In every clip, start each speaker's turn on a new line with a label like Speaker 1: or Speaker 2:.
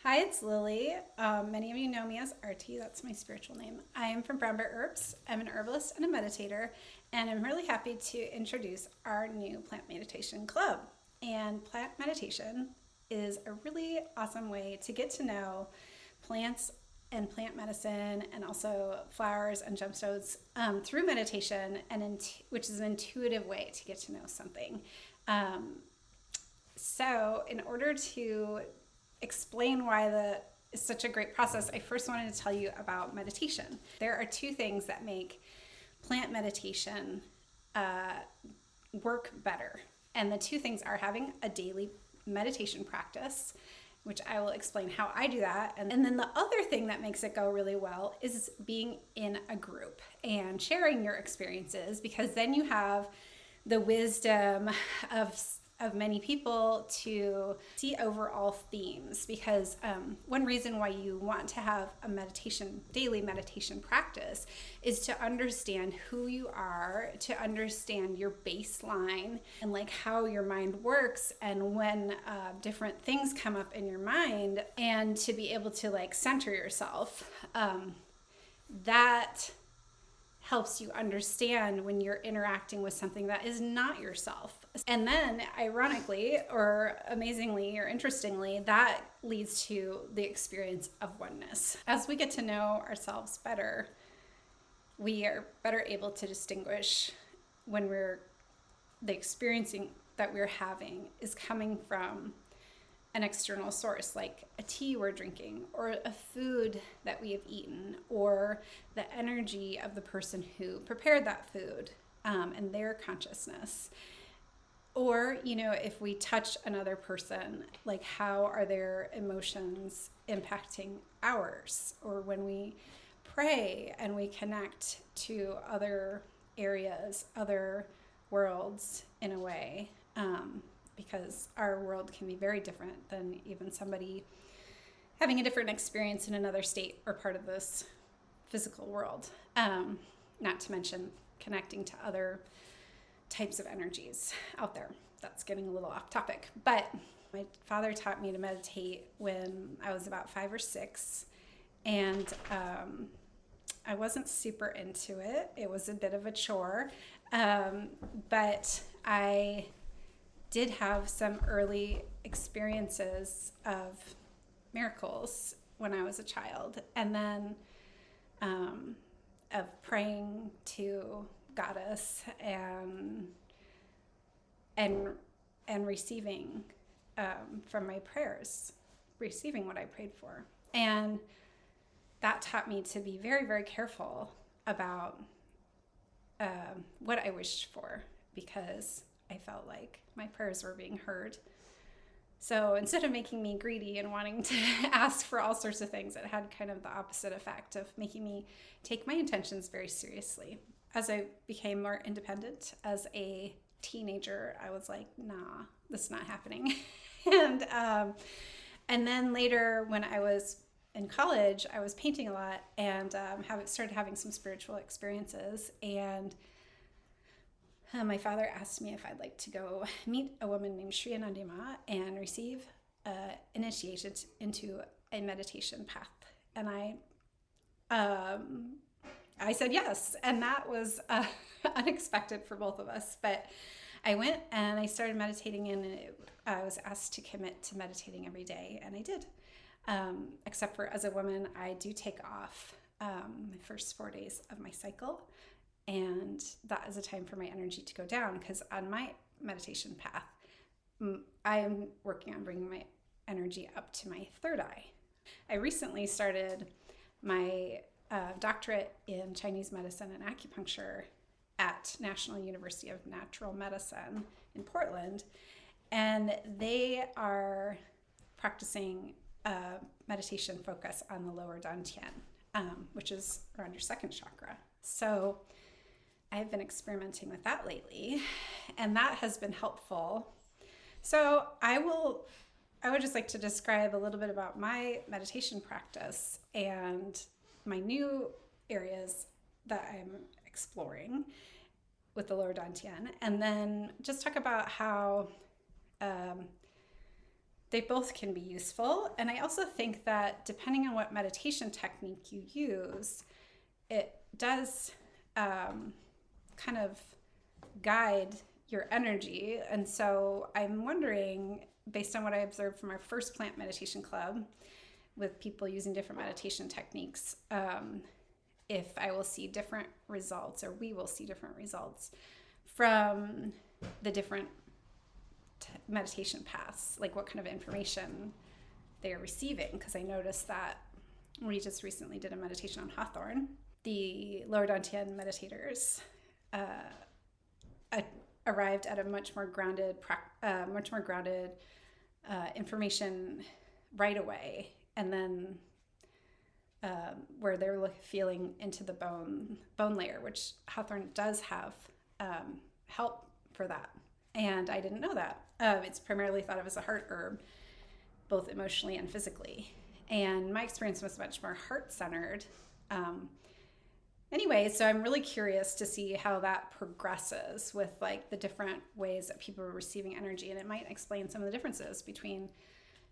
Speaker 1: Hi, it's Lily. Many of you know me as RT, that's my spiritual name. I am from Brown Bear Herbs. I'm an herbalist and a meditator, and I'm really happy to introduce our new plant meditation club. And plant meditation is a really awesome way to get to know plants and plant medicine and also flowers and gemstones through meditation, which is an intuitive way to get to know something. So in order to explain why that is such a great process, I first wanted to tell you about meditation. There are two things that make plant meditation work better. And the two things are having a daily meditation practice, which I will explain how I do that. And then the other thing that makes it go really well is being in a group and sharing your experiences, because then you have the wisdom of many people to see overall themes. Because one reason why you want to have a daily meditation practice is to understand who you are, to understand your baseline and like how your mind works, and when different things come up in your mind, and to be able to like center yourself. That helps you understand when you're interacting with something that is not yourself. And then, ironically, or amazingly, or interestingly, that leads to the experience of oneness. As we get to know ourselves better, we are better able to distinguish when the experiencing that we're having is coming from an external source, like a tea we're drinking, or a food that we have eaten, or the energy of the person who prepared that food, and their consciousness. Or, if we touch another person, like how are their emotions impacting ours? Or when we pray and we connect to other areas, other worlds in a way, because our world can be very different than even somebody having a different experience in another state or part of this physical world. Not to mention connecting to other types of energies out there. That's getting a little off topic. But my father taught me to meditate when I was about 5 or 6. And I wasn't super into it. It was a bit of a chore. But I did have some early experiences of miracles when I was a child, and then of praying to Goddess and receiving from my prayers, receiving what I prayed for. And that taught me to be very, very careful about what I wished for, because I felt like my prayers were being heard. So instead of making me greedy and wanting to ask for all sorts of things, it had kind of the opposite effect of making me take my intentions very seriously. As I became more independent as a teenager, I was like, nah, this is not happening. And then later, when I was in college, I was painting a lot and started having some spiritual experiences. And my father asked me if I'd like to go meet a woman named Sri Anandima and receive initiation into a meditation path. And I said yes, and that was unexpected for both of us. But I went and I started meditating, and I was asked to commit to meditating every day, and I did. Except for, as a woman, I do take off my first 4 days of my cycle. And that is a time for my energy to go down, because on my meditation path, I am working on bringing my energy up to my third eye. I recently started my doctorate in Chinese medicine and acupuncture at National University of Natural Medicine in Portland. And they are practicing a meditation focus on the lower dantian, which is around your second chakra. So I've been experimenting with that lately, and that has been helpful. So I would just like to describe a little bit about my meditation practice and my new areas that I'm exploring with the lower dantian, and then just talk about how they both can be useful. And I also think that depending on what meditation technique you use, it does kind of guide your energy. And so I'm wondering, based on what I observed from our first plant meditation club with people using different meditation techniques, if I will see different results, or we will see different results from the different meditation paths, like what kind of information they are receiving. Because I noticed that we just recently did a meditation on Hawthorne. The lower dantian meditators arrived at a much more grounded information right away, and then where they're feeling into the bone layer, which Hawthorne does have help for that. And I didn't know that. It's primarily thought of as a heart herb, both emotionally and physically. And my experience was much more heart-centered. Anyway, so I'm really curious to see how that progresses with like the different ways that people are receiving energy. And it might explain some of the differences between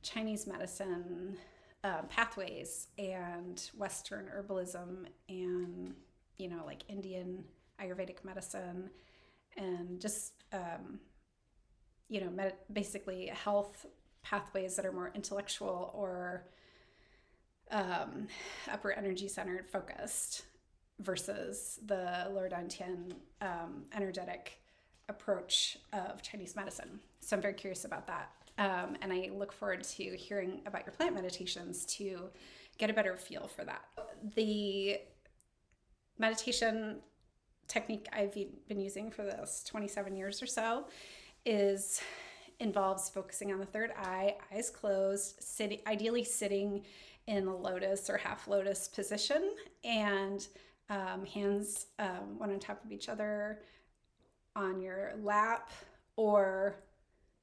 Speaker 1: Chinese medicine pathways and Western herbalism and, like Indian Ayurvedic medicine and just, basically health pathways that are more intellectual or upper energy centered focused versus the lower dantian energetic approach of Chinese medicine. So I'm very curious about that. And I look forward to hearing about your plant meditations to get a better feel for that. The meditation technique I've been using for the last 27 years or so involves focusing on the third eye, eyes closed, ideally sitting in a lotus or half lotus position, and hands one on top of each other on your lap, or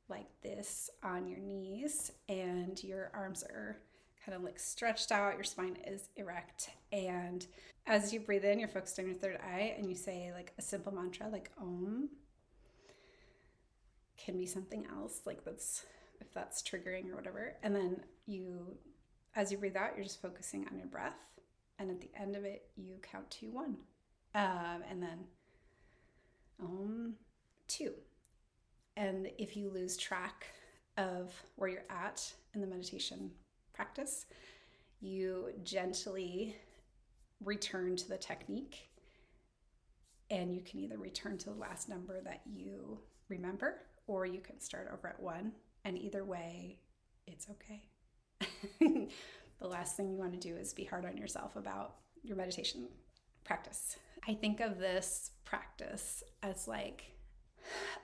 Speaker 1: like this on your knees, and your arms are kind of like stretched out, your spine is erect. And as you breathe in, you're focused on your third eye, and you say like a simple mantra like Om. Can be something else, like if that's triggering or whatever. And then as you breathe out, you're just focusing on your breath. And at the end of it, you count to 1. And then Om 2. And if you lose track of where you're at in the meditation practice, you gently return to the technique. And you can either return to the last number that you remember, or you can start over at 1. And either way, it's okay. The last thing you want to do is be hard on yourself about your meditation practice. I think of this practice as like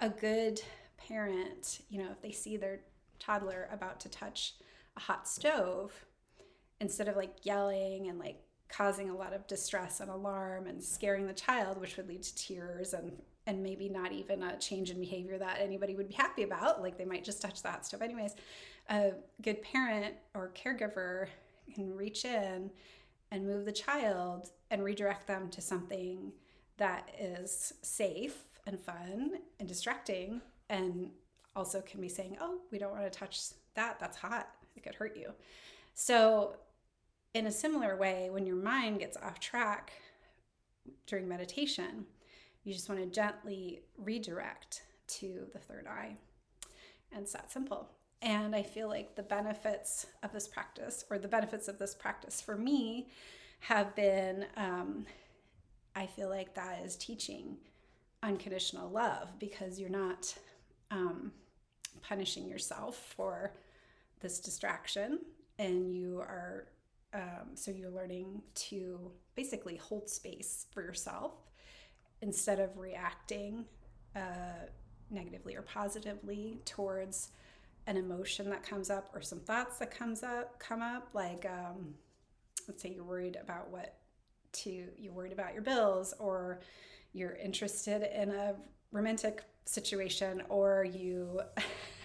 Speaker 1: a good parent, if they see their toddler about to touch a hot stove, instead of like yelling and like causing a lot of distress and alarm and scaring the child, which would lead to tears and maybe not even a change in behavior that anybody would be happy about, like they might just touch the hot stove anyways. A good parent or caregiver can reach in and move the child and redirect them to something that is safe and fun and distracting, and also can be saying, oh, we don't want to touch that, that's hot, it could hurt you. So in a similar way, when your mind gets off track during meditation, you just want to gently redirect to the third eye. And it's that simple. And I feel like the benefits of this practice for me have been, I feel like that is teaching unconditional love, because you're not punishing yourself for this distraction, and you are, so you're learning to basically hold space for yourself instead of reacting negatively or positively towards an emotion that comes up or some thoughts that come up, like let's say you're worried about your bills, or you're interested in a romantic situation, or you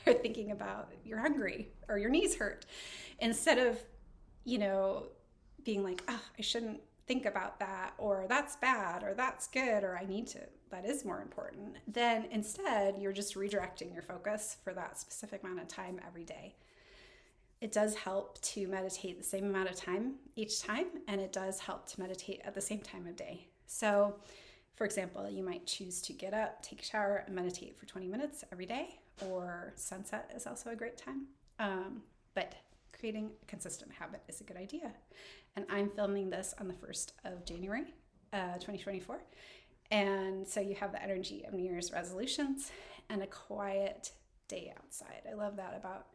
Speaker 1: are thinking about you're hungry or your knees hurt. Instead of being like, I shouldn't think about that, or that's bad, or that's good, or that is more important, then instead you're just redirecting your focus for that specific amount of time every day. it does help to meditate the same amount of time each time, and it does help to meditate at the same time of day. So, for example, you might choose to get up, take a shower, and meditate for 20 minutes every day, or sunset is also a great time. But creating a consistent habit is a good idea. And I'm filming this on the 1st of January, 2024. And so you have the energy of New Year's resolutions and a quiet day outside. I love that about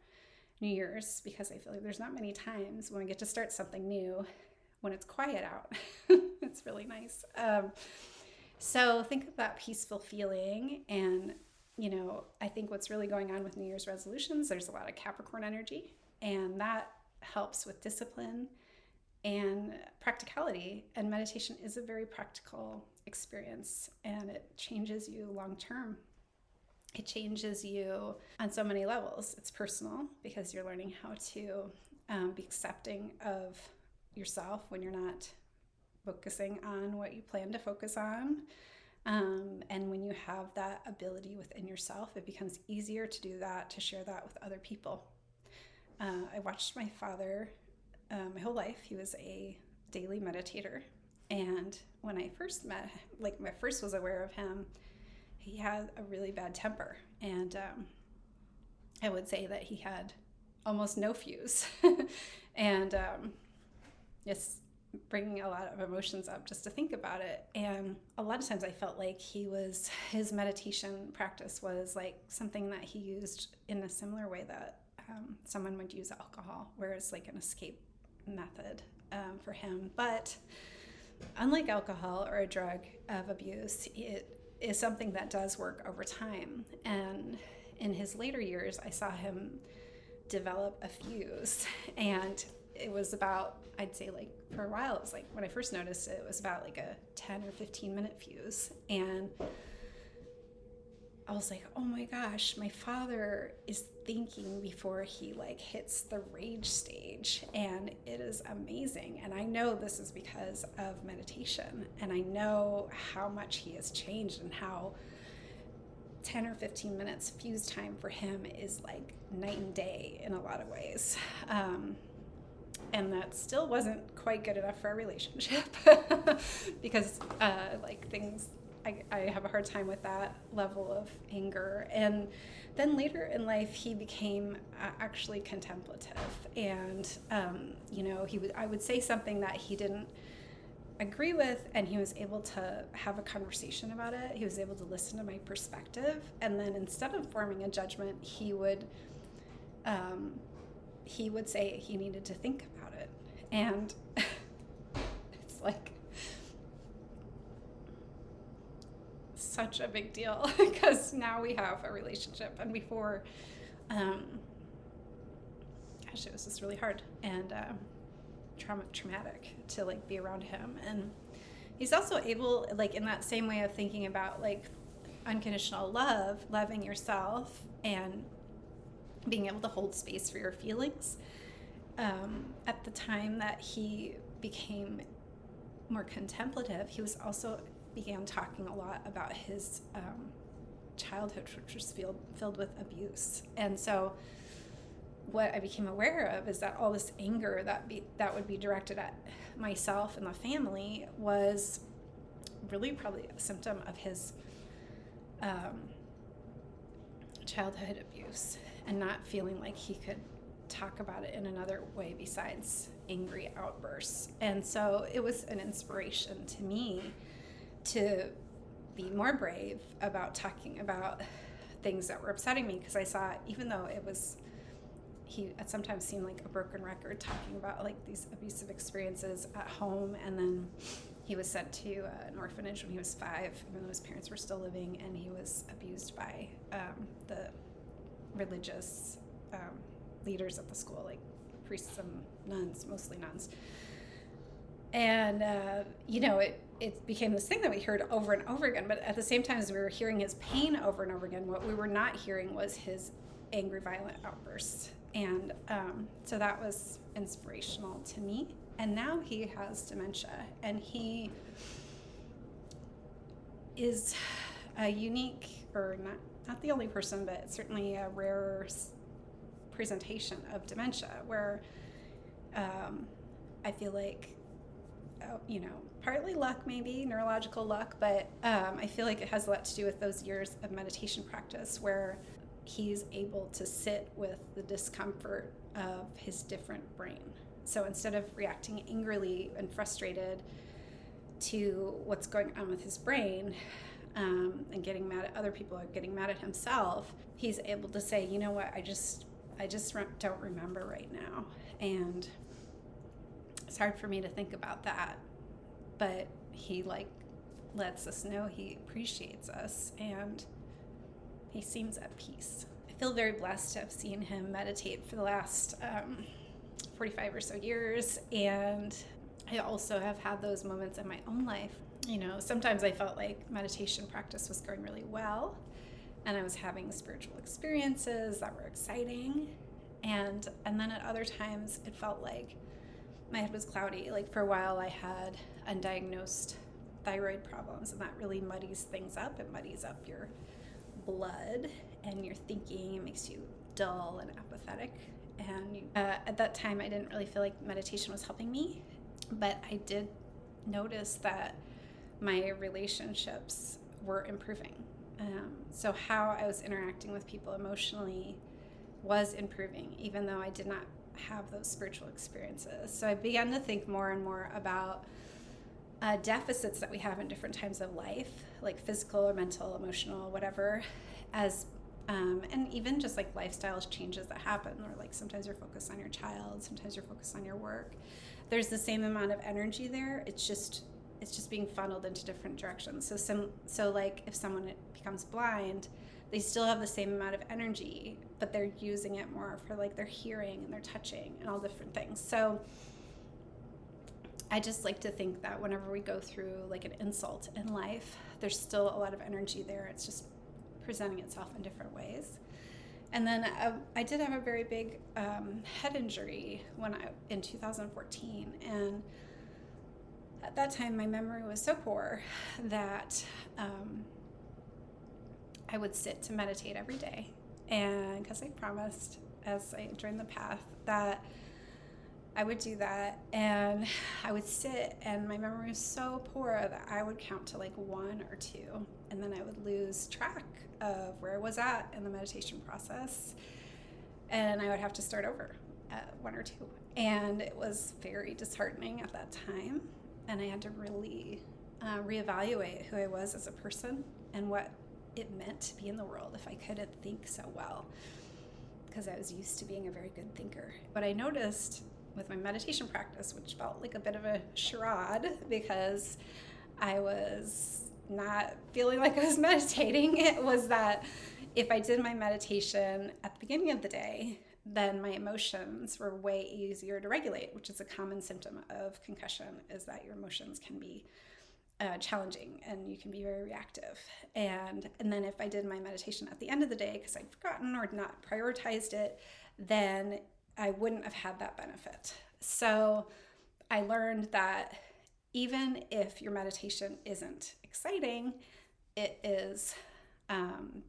Speaker 1: New Year's, because I feel like there's not many times when we get to start something new when it's quiet out. It's really nice. So think of that peaceful feeling. And, I think what's really going on with New Year's resolutions, there's a lot of Capricorn energy, and that helps with discipline and practicality. And meditation is a very practical experience, and it changes you long term. It changes you on so many levels. It's personal, because you're learning how to be accepting of yourself when you're not focusing on what you plan to focus on. And when you have that ability within yourself, it becomes easier to do that, to share that with other people. I watched my father my whole life. He was a daily meditator. And when I first met, when I first was aware of him, he had a really bad temper. And I would say that he had almost no fuse. And just bringing a lot of emotions up just to think about it. And a lot of times I felt like his meditation practice was like something that he used in a similar way that someone would use alcohol, where it's like an escape method for him. But unlike alcohol or a drug of abuse, it is something that does work over time. And in his later years, I saw him develop a fuse. And it was about, I'd say, like, for a while, it was like, when I first noticed it, it was about like a 10 or 15 minute fuse. And I was like, oh my gosh, my father is thinking before he like hits the rage stage, and it is amazing. And I know this is because of meditation, and I know how much he has changed, and how 10 or 15 minutes fuse time for him is like night and day in a lot of ways. And that still wasn't quite good enough for our relationship because I have a hard time with that level of anger. And then later in life, he became actually contemplative. And, I would say something that he didn't agree with, and he was able to have a conversation about it. He was able to listen to my perspective. And then instead of forming a judgment, he would say he needed to think about it. And it's like such a big deal, because now we have a relationship. And before, it was just really hard and traumatic to like be around him. And he's also able, like, in that same way of thinking about like unconditional love, loving yourself and being able to hold space for your feelings. At the time that he became more contemplative, he was also began talking a lot about his childhood, which was filled with abuse. And so what I became aware of is that all this anger that would be directed at myself and the family was really probably a symptom of his childhood abuse, and not feeling like he could talk about it in another way besides angry outbursts. And so it was an inspiration to me to be more brave about talking about things that were upsetting me, because I saw, even though he at sometimes seemed like a broken record, talking about like these abusive experiences at home. And then he was sent to an orphanage when he was 5, even though his parents were still living, and he was abused by the religious leaders at the school, like priests and nuns, mostly nuns. And it became this thing that we heard over and over again. But at the same time as we were hearing his pain over and over again, what we were not hearing was his angry, violent outbursts. And so that was inspirational to me. And now he has dementia, and he is a unique, or not the only person, but certainly a rare presentation of dementia, where I feel like, partly luck, maybe neurological luck, but I feel like it has a lot to do with those years of meditation practice where he's able to sit with the discomfort of his different brain. So instead of reacting angrily and frustrated to what's going on with his brain, and getting mad at other people or getting mad at himself, he's able to say, you know what, I just don't remember right now. And it's hard for me to think about that. But he lets us know he appreciates us, and he seems at peace. I feel very blessed to have seen him meditate for the last 45 or so years. And I also have had those moments in my own life. Sometimes I felt like meditation practice was going really well, and I was having spiritual experiences that were exciting. And then at other times it felt like my head was cloudy. Like for a while I had undiagnosed thyroid problems, and that really muddies things up. It muddies up your blood and your thinking. It makes you dull and apathetic. And at that time I didn't really feel like meditation was helping me, but I did notice that my relationships were improving. So how I was interacting with people emotionally was improving, even though I did not have those spiritual experiences. So I began to think more and more about deficits that we have in different times of life, like physical or mental, emotional, whatever, as and even just like lifestyle changes that happen, or like sometimes you're focused on your child, sometimes you're focused on your work. There's the same amount of energy there. It's just being funneled into different directions. So like if someone becomes blind, they still have the same amount of energy, but they're using it more for like their hearing and their touching and all different things. So I just like to think that whenever we go through like an insult in life, there's still a lot of energy there. It's just presenting itself in different ways. And then I did have a very big head injury in 2014, and at that time my memory was so poor that I would sit to meditate every day, and because I promised as I joined the path that I would do that, and I would sit, and my memory was so poor that I would count to like 1 or 2, and then I would lose track of where I was at in the meditation process, and I would have to start over at 1 or 2. And it was very disheartening at that time, and I had to really reevaluate who I was as a person and what it meant to be in the world if I couldn't think so well, because I was used to being a very good thinker. But I noticed with my meditation practice, which felt like a bit of a charade because I was not feeling like I was meditating, it was that if I did my meditation at the beginning of the day, then my emotions were way easier to regulate, which is a common symptom of concussion, is that your emotions can be challenging and you can be very reactive. And then if I did my meditation at the end of the day because I'd forgotten or not prioritized it, then I wouldn't have had that benefit. So I learned that even if your meditation isn't exciting, it is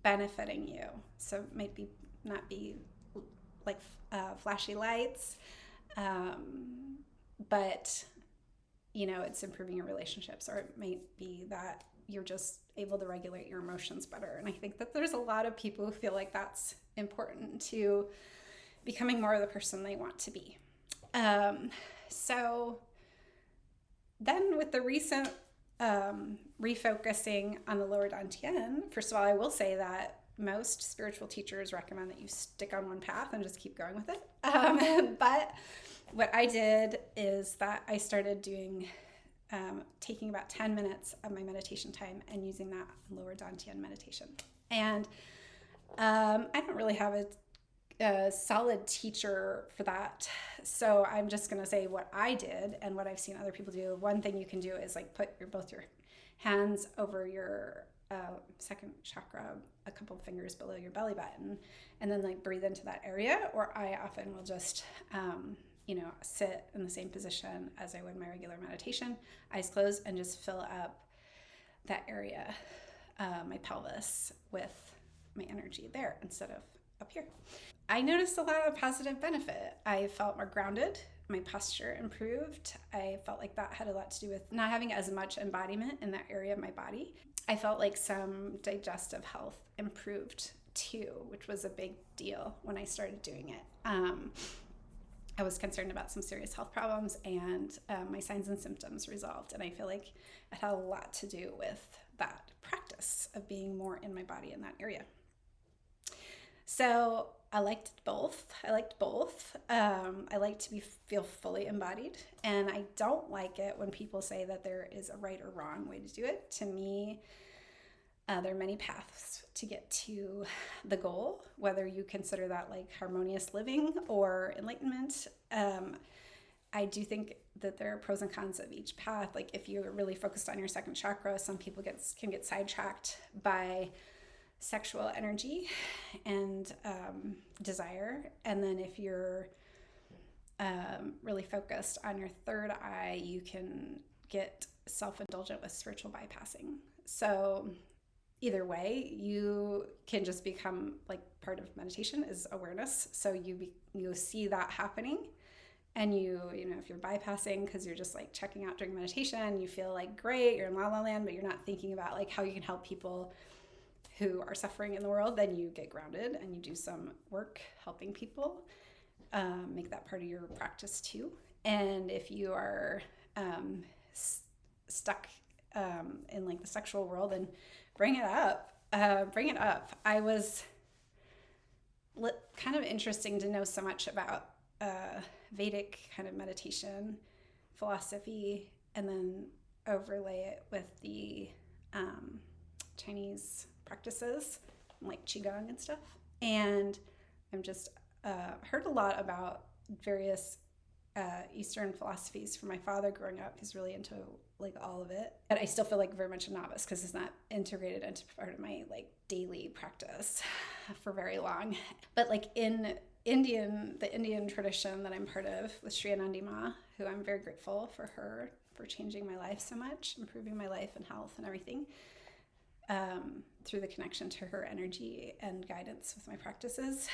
Speaker 1: benefiting you. So it might not be like flashy lights, but it's improving your relationships, or it might be that you're just able to regulate your emotions better. And I think that there's a lot of people who feel like that's important to becoming more of the person they want to be. So then with the recent refocusing on the lower dantian, first of all, I will say that most spiritual teachers recommend that you stick on one path and just keep going with it. But what I did is that I started taking about 10 minutes of my meditation time and using that lower dantian meditation. And I don't really have a solid teacher for that. So I'm just going to say what I did and what I've seen other people do. One thing you can do is like put both your hands over your second chakra, a couple of fingers below your belly button, and then like breathe into that area. Or I often will just, sit in the same position as I would my regular meditation, eyes closed, and just fill up that area, my pelvis, with my energy there instead of up here. I noticed a lot of positive benefit. I felt more grounded. My posture improved. I felt like that had a lot to do with not having as much embodiment in that area of my body. I felt like some digestive health improved too, which was a big deal when I started doing it. I was concerned about some serious health problems, and my signs and symptoms resolved. And I feel like it had a lot to do with that practice of being more in my body in that area. So I liked both. I like to feel fully embodied, and I don't like it when people say that there is a right or wrong way to do it. To me, there are many paths to get to the goal, whether you consider that like harmonious living or enlightenment. I do think that there are pros and cons of each path. Like if you're really focused on your second chakra, some people can get sidetracked by sexual energy and desire. And then if you're really focused on your third eye, you can get self-indulgent with spiritual bypassing. So either way, you can just become like part of meditation is awareness. So you see that happening, and you know, if you're bypassing because you're just like checking out during meditation, you feel like great, you're in la la land, but you're not thinking about like how you can help people who are suffering in the world. Then you get grounded and you do some work helping people. Make that part of your practice too. And if you are stuck in like the sexual world, then bring it up. I was kind of interesting to know so much about Vedic kind of meditation philosophy, and then overlay it with the Chinese practices like Qigong and stuff. And I'm just heard a lot about various Eastern philosophies from my father growing up. He's really into like all of it. But I still feel like very much a novice because it's not integrated into part of my like daily practice for very long. But like in the Indian tradition that I'm part of with Sri Anandi Ma, who I'm very grateful for her for changing my life so much, improving my life and health and everything, through the connection to her energy and guidance with my practices.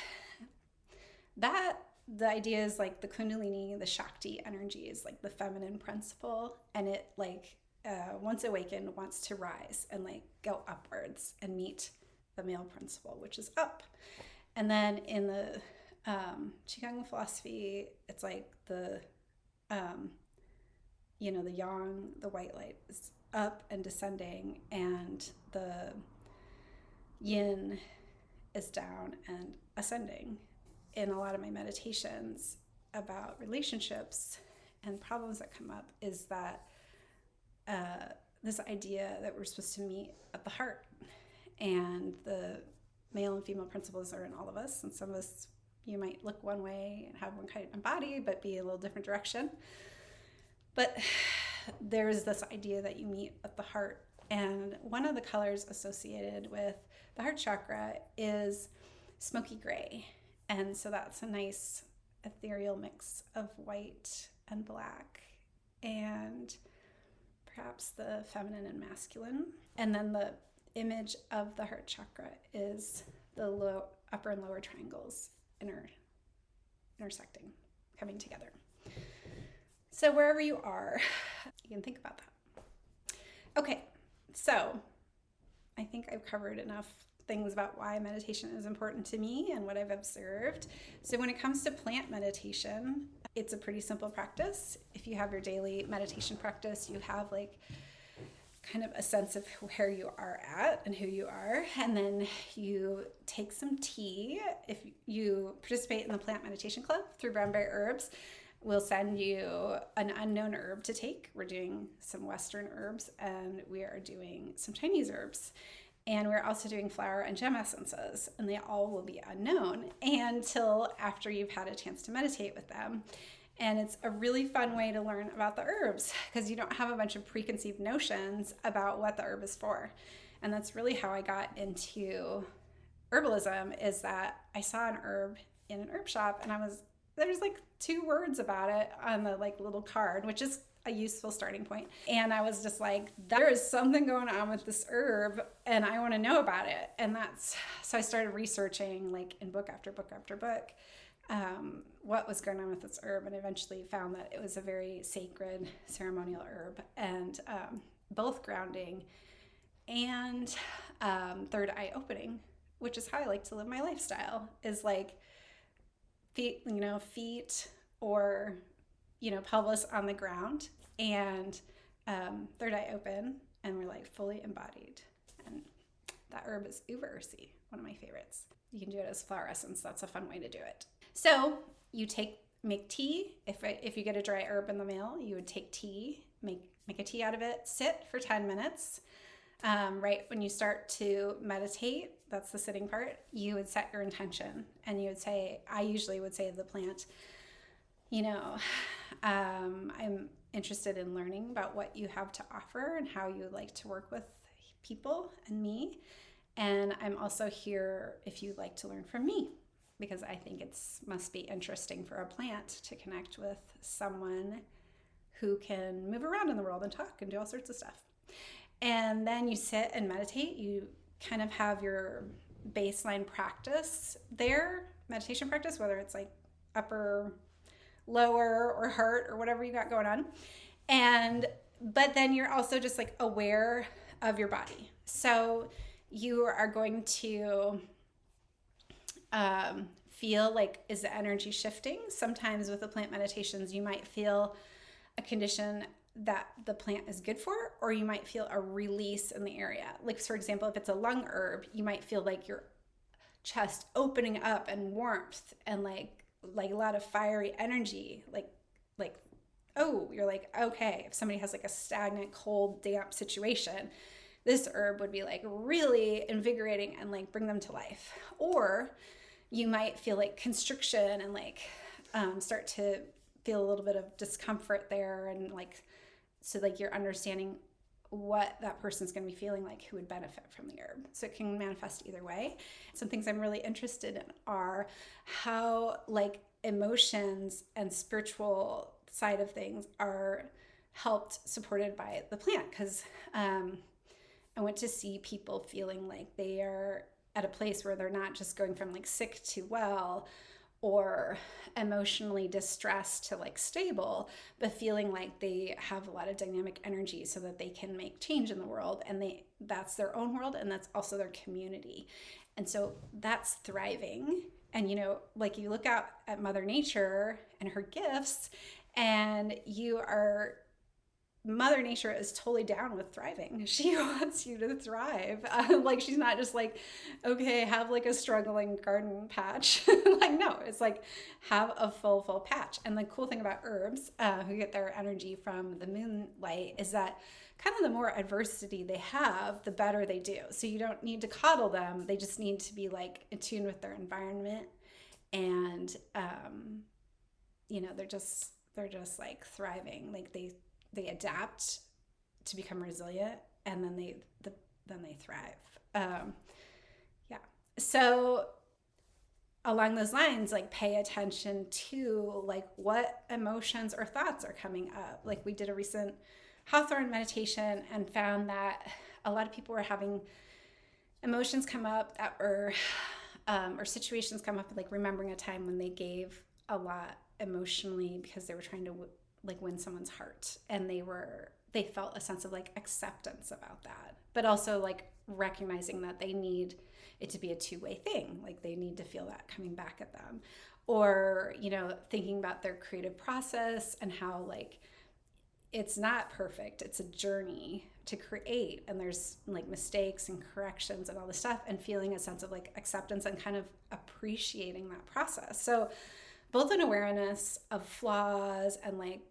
Speaker 1: The idea is like the Kundalini, the Shakti energy is like the feminine principle, and it like once awakened wants to rise and like go upwards and meet the male principle, which is up. And then in the Qigong philosophy, it's like the the yang, the white light is up and descending, and the yin is down and ascending. In a lot of my meditations about relationships and problems that come up is that this idea that we're supposed to meet at the heart, and the male and female principles are in all of us, and some of us, you might look one way and have one kind of body but be a little different direction, but there's this idea that you meet at the heart. And one of the colors associated with the heart chakra is smoky gray. And so that's a nice ethereal mix of white and black, and perhaps the feminine and masculine. And then the image of the heart chakra is the upper and lower triangles intersecting, coming together. So wherever you are, you can think about that. Okay, so I think I've covered enough things about why meditation is important to me and what I've observed. So when it comes to plant meditation, it's a pretty simple practice. If you have your daily meditation practice, you have like kind of a sense of where you are at and who you are. And then you take some tea. If you participate in the Plant Meditation Club through Brownberry Herbs, we'll send you an unknown herb to take. We're doing some Western herbs, and we are doing some Chinese herbs. And we're also doing flower and gem essences, and they all will be unknown until after you've had a chance to meditate with them. And it's a really fun way to learn about the herbs because you don't have a bunch of preconceived notions about what the herb is for. And that's really how I got into herbalism, is that I saw an herb in an herb shop, and there's like 2 words about it on the like little card, which is a useful starting point. And I was just like, there is something going on with this herb and I want to know about it. And so I started researching like in book after book after book, what was going on with this herb, and eventually found that it was a very sacred ceremonial herb, and both grounding and third eye opening, which is how I like to live my lifestyle, is like feet or, pelvis on the ground, and third eye open, and we're like fully embodied. And that herb is uva-ursi, one of my favorites. You can do it as flower essence. That's a fun way to do it. So you make tea. If you get a dry herb in the mail, you would take tea, make a tea out of it, sit for 10 minutes. Right when you start to meditate, that's the sitting part, you would set your intention, and you would say, I usually would say to the plant, I'm interested in learning about what you have to offer and how you like to work with people and me. And I'm also here if you'd like to learn from me, because I think it must be interesting for a plant to connect with someone who can move around in the world and talk and do all sorts of stuff. And then you sit and meditate. You kind of have your baseline practice there, meditation practice, whether it's like upper, lower, or heart, or whatever you got going on. But then you're also just like aware of your body. So you are going to feel like, is the energy shifting? Sometimes with the plant meditations, you might feel a condition that the plant is good for, or you might feel a release in the area. Like, for example, if it's a lung herb, you might feel like your chest opening up and warmth and like a lot of fiery energy, like oh, you're like, okay, if somebody has like a stagnant, cold, damp situation, this herb would be like really invigorating and like bring them to life. Or you might feel like constriction and like start to feel a little bit of discomfort there, and like, so like you're understanding what that person's going to be feeling like who would benefit from the herb. So it can manifest either way. Some things I'm really interested in are how like emotions and spiritual side of things are helped, supported by the plant, because I went to see people feeling like they are at a place where they're not just going from like sick to well, or emotionally distressed to like stable, but feeling like they have a lot of dynamic energy so that they can make change in the world, and that's their own world, and that's also their community. And so that's thriving. And like you look out at Mother Nature and her gifts, and Mother Nature is totally down with thriving. She wants you to thrive. Like, she's not just like, okay, have like a struggling garden patch. Like, no, it's like have a full patch. And the cool thing about herbs, who get their energy from the moonlight, is that kind of the more adversity they have, the better they do. So you don't need to coddle them. They just need to be like in tune with their environment. And, they're just like thriving. Like they adapt to become resilient, and then they thrive. So along those lines, like pay attention to like what emotions or thoughts are coming up. Like, we did a recent Hawthorne meditation and found that a lot of people were having emotions come up that were or situations come up, like remembering a time when they gave a lot emotionally because they were trying to like win someone's heart, and they felt a sense of like acceptance about that, but also like recognizing that they need it to be a two-way thing. Like, they need to feel that coming back at them, or thinking about their creative process and how like it's not perfect, it's a journey to create, and there's like mistakes and corrections and all this stuff, and feeling a sense of like acceptance and kind of appreciating that process. So both an awareness of flaws and like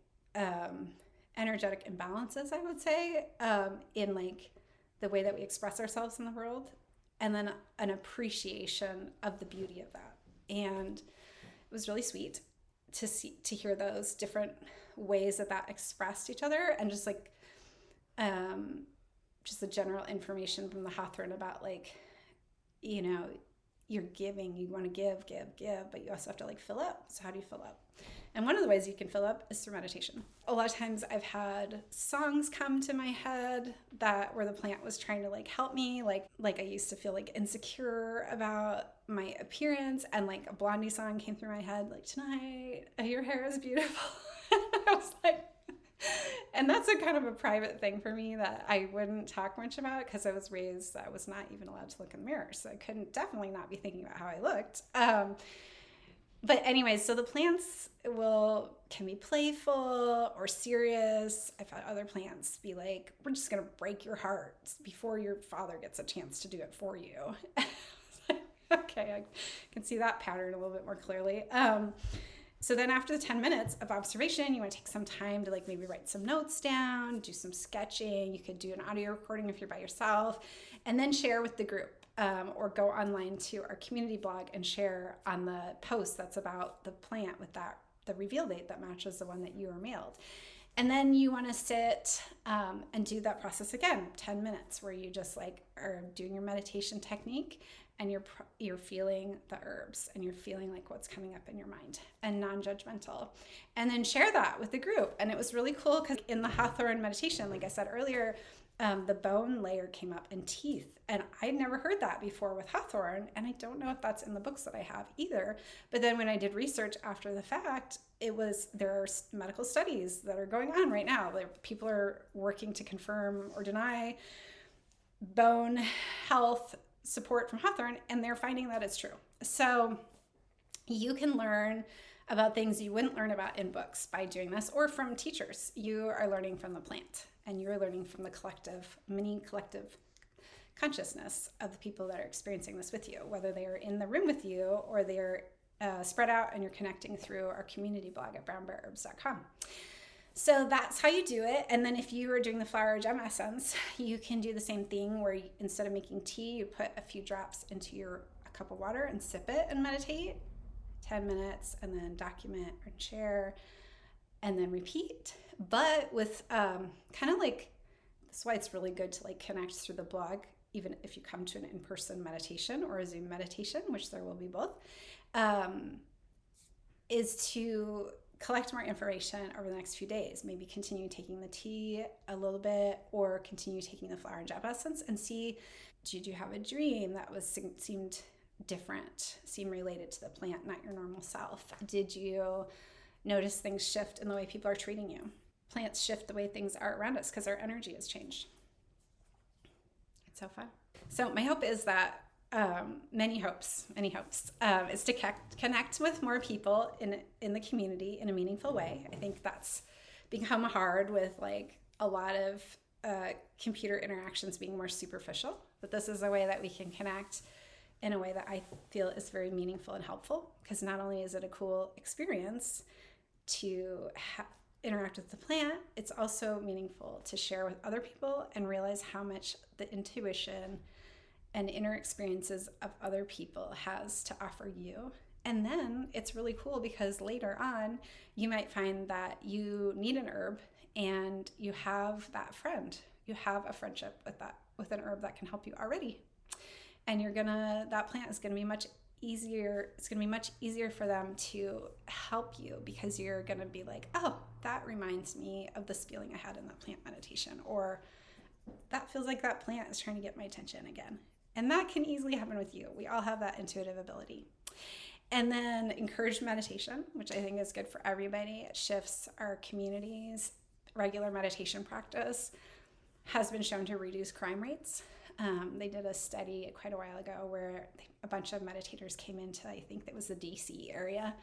Speaker 1: energetic imbalances, I would say, in like the way that we express ourselves in the world, and then an appreciation of the beauty of that. And it was really sweet to hear those different ways that expressed each other, and just like just the general information from the Hawthorne about like, you're giving, you want to give, but you also have to like fill up. So how do you fill up? And one of the ways you can fill up is through meditation. A lot of times I've had songs come to my head that where the plant was trying to like help me. Like I used to feel like insecure about my appearance, and like a Blondie song came through my head, like, tonight, your hair is beautiful. I was like, and that's a kind of a private thing for me that I wouldn't talk much about because I was raised, I was not even allowed to look in the mirror. So I couldn't definitely not be thinking about how I looked. But anyways, so the plants can be playful or serious. I've had other plants be like, we're just going to break your heart before your father gets a chance to do it for you. Okay, I can see that pattern a little bit more clearly. So then after the 10 minutes of observation, you want to take some time to like maybe write some notes down, do some sketching. You could do an audio recording if you're by yourself, and then share with the group. Or go online to our community blog and share on the post that's about the plant with the reveal date that matches the one that you were mailed. And then you want to sit and do that process again, 10 minutes, where you just like are doing your meditation technique and you're feeling the herbs and you're feeling like what's coming up in your mind, and non-judgmental. And then share that with the group. And it was really cool because in the Hawthorne meditation, like I said earlier, the bone layer came up and teeth. And I'd never heard that before with Hawthorne. And I don't know if that's in the books that I have either. But then when I did research after the fact, there are medical studies that are going on right now. Like people are working to confirm or deny bone health support from Hawthorne, and they're finding that it's true. So you can learn about things you wouldn't learn about in books by doing this, or from teachers. You are learning from the plant, and you're learning from the mini collective consciousness of the people that are experiencing this with you, whether they are in the room with you or they're spread out and you're connecting through our community blog at brownbearherbs.com. So that's how you do it. And then if you are doing the flower gem essence, you can do the same thing where instead of making tea, you put a few drops into a cup of water and sip it and meditate 10 minutes, and then document or share, and then repeat. But with kind of like, that's why it's really good to like connect through the blog, even if you come to an in-person meditation or a Zoom meditation, which there will be both, is to collect more information over the next few days. Maybe continue taking the tea a little bit, or continue taking the flower and gem essence, and see, did you have a dream that seemed different, seemed related to the plant, not your normal self? Did you notice things shift in the way people are treating you? Plants shift the way things are around us because our energy has changed. It's so fun. So my hope is that many hopes, is to connect with more people in the community in a meaningful way. I think that's become hard with like a lot of computer interactions being more superficial, but this is a way that we can connect in a way that I feel is very meaningful and helpful, because not only is it a cool experience to interact with the plant, it's also meaningful to share with other people and realize how much the intuition and inner experiences of other people has to offer you. And then it's really cool because later on, you might find that you need an herb and you have that friend. You have a friendship with an herb that can help you already. And that plant is gonna be much easier. It's gonna be much easier for them to help you, because you're gonna be like, oh, that reminds me of this feeling I had in that plant meditation, or that feels like that plant is trying to get my attention again. And that can easily happen with you. We all have that intuitive ability. And then encouraged meditation, which I think is good for everybody. It shifts our community's regular meditation practice, has been shown to reduce crime rates. They did a study quite a while ago where a bunch of meditators came into, I think that was the DC area,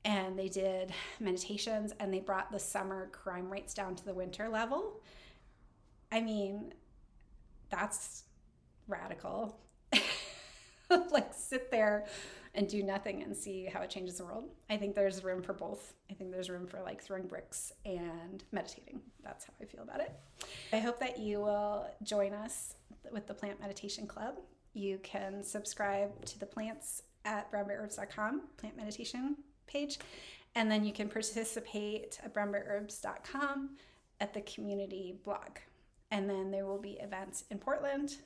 Speaker 1: and they did meditations, and they brought the summer crime rates down to the winter level. I mean, that's radical. Like, sit there and do nothing and see how it changes the world. I think there's room for both. I think there's room for like throwing bricks and meditating. That's how I feel about it. I hope that you will join us with the Plant Meditation Club. You can subscribe to the plants at brownbearherbs.com, plant meditation page, and then you can participate at brownbearherbs.com at the community blog. And then there will be events in Portland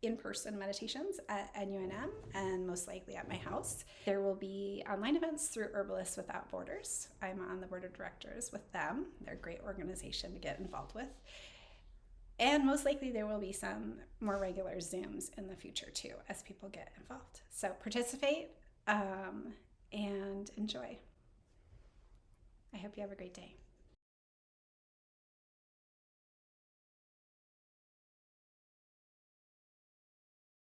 Speaker 1: in-person meditations at NUNM and most likely at my house. There will be online events through Herbalists Without Borders. I'm on the board of directors with them. They're a great organization to get involved with. And most likely there will be some more regular Zooms in the future too as people get involved. So participate and enjoy. I hope you have a great day.